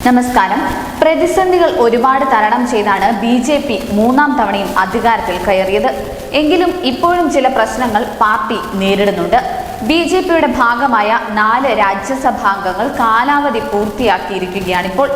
നമസ്കാരം. പ്രതിസന്ധികൾ ഒരുപാട് തരണം ചെയ്താണ് ബി.ജെ.പി. മൂന്നാം തവണയും അധികാരത്തിൽ കയറിയത്. എങ്കിലും ഇപ്പോഴും ചില പ്രശ്നങ്ങൾ പാർട്ടി നേരിടുന്നുണ്ട്. ബി.ജെ.പിയുടെ ഭാഗമായ 4 രാജ്യസഭാംഗങ്ങൾ കാലാവധി പൂർത്തിയാക്കിയിരിക്കുകയാണിപ്പോൾ.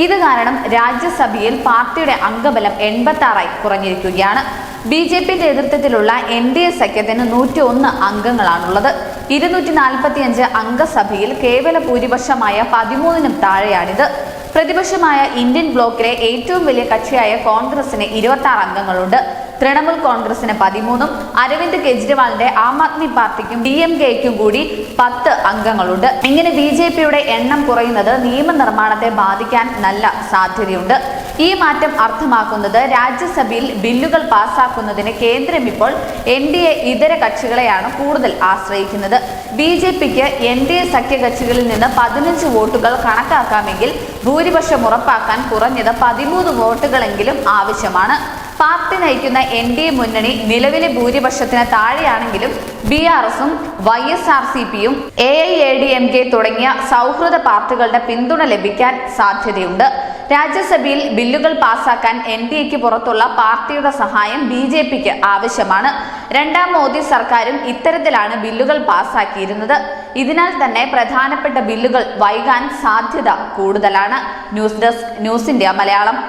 ഇത് കാരണം രാജ്യസഭയിൽ പാർട്ടിയുടെ അംഗബലം 86 കുറഞ്ഞിരിക്കുകയാണ്. ബി.ജെ.പി. നേതൃത്വത്തിലുള്ള എൻ.ഡി.എ സഖ്യത്തിന് 101 അംഗങ്ങളാണുള്ളത്. 245 അംഗസഭയിൽ കേവല ഭൂരിപക്ഷമായ 13-നും താഴെയാണിത്. പ്രതിപക്ഷമായ ഇന്ത്യൻ ബ്ലോക്കിലെ ഏറ്റവും വലിയ കക്ഷിയായ കോൺഗ്രസിന് 26 അംഗങ്ങളുണ്ട്. തൃണമൂൽ കോൺഗ്രസിന് 13-ഉം അരവിന്ദ് കെജ്രിവാളിന്റെ ആം ആദ്മി പാർട്ടിക്കും DMK-ക്കും കൂടി 10 അംഗങ്ങളുണ്ട്. ഇങ്ങനെ ബി.ജെ.പിയുടെ എണ്ണം കുറയുന്നത് നിയമനിർമ്മാണത്തെ ബാധിക്കാൻ നല്ല സാധ്യതയുണ്ട്. ഈ മാറ്റം അർത്ഥമാക്കുന്നത് രാജ്യസഭയിൽ ബില്ലുകൾ പാസാക്കുന്നതിന് കേന്ദ്രം ഇപ്പോൾ എൻ.ഡി.എ ഇതര കക്ഷികളെയാണ് കൂടുതൽ ആശ്രയിക്കുന്നത്. ബി.ജെ.പിക്ക് എൻ.ഡി.എ സഖ്യകക്ഷികളിൽ നിന്ന് 15 വോട്ടുകൾ കണക്കാക്കാമെങ്കിൽ ഭൂരിപക്ഷം ഉറപ്പാക്കാൻ കുറഞ്ഞത് 13 വോട്ടുകളെങ്കിലും ആവശ്യമാണ്. പാർട്ടി നയിക്കുന്ന എൻ.ഡി.എ മുന്നണി നിലവിലെ ഭൂരിപക്ഷത്തിന് താഴെയാണെങ്കിലും BRS-ഉം YSRCP-യും AIADMK തുടങ്ങിയ സൗഹൃദ പാർട്ടികളുടെ പിന്തുണ ലഭിക്കാൻ സാധ്യതയുണ്ട്. രാജ്യസഭയിൽ ബില്ലുകൾ പാസാക്കാൻ എൻ.ഡി.എക്ക് പുറത്തുള്ള പാർട്ടിയുടെ സഹായം ബി.ജെ.പിക്ക് ആവശ്യമാണ്. രണ്ടാം മോദി സർക്കാരും ഇത്തരത്തിലാണ് ബില്ലുകൾ പാസാക്കിയിരുന്നത്. ഇതിനാൽ തന്നെ പ്രധാനപ്പെട്ട ബില്ലുകൾ വൈകാൻ സാധ്യത കൂടുതലാണ്. News desk, news India Malayalam.